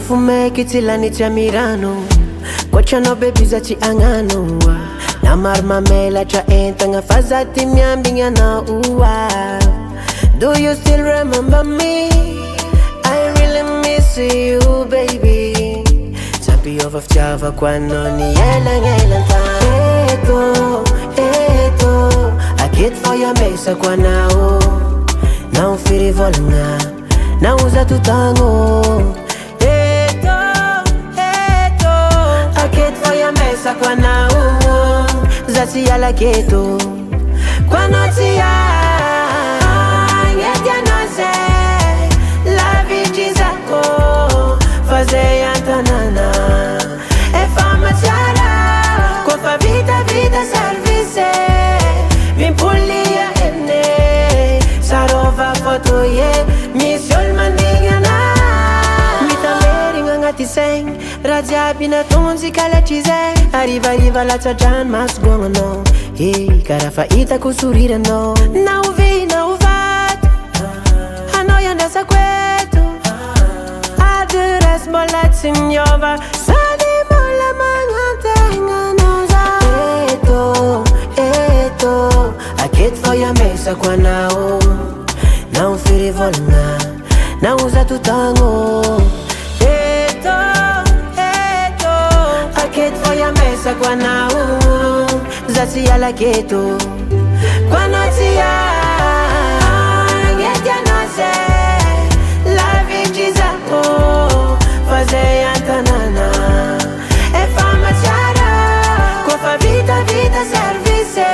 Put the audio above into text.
fume kitsilani tia mirano Kochano baby za chi angano Na marmamela cha entanga fazati miambinga na uwa Do you still remember me? I really miss you baby Tapi of Java kwano ni yelang ta Eto Akit for your mesa kwa nao Na ufiri volna Na uza tutango Eto Akit for your mesa kwa nao Zati yala keto Kwa noti ya Ngetia noze La viji zako Faze yantanana E fama tiara Kwa fa vida service Vimpulia ene Sarova foto ye Mission mandigana Mitameringa ngati seng Rajabi na tonzi kala chizeng Arriva la tsajan mas gongo Hey, karafa ita kusurira no Na uvi na uvat Hanoya nasa kwetu Adres molat signova Sadi mola mangatenga noza Eto Akit for ya mesa kwa nao Na ufiri volna Na uza tutango Eto Akit for ya mesa kwa nao Zati yala keto Kwa noti ya Ngetia noze La viji zako Faze yantanana E fama tiara Kwa fa vida service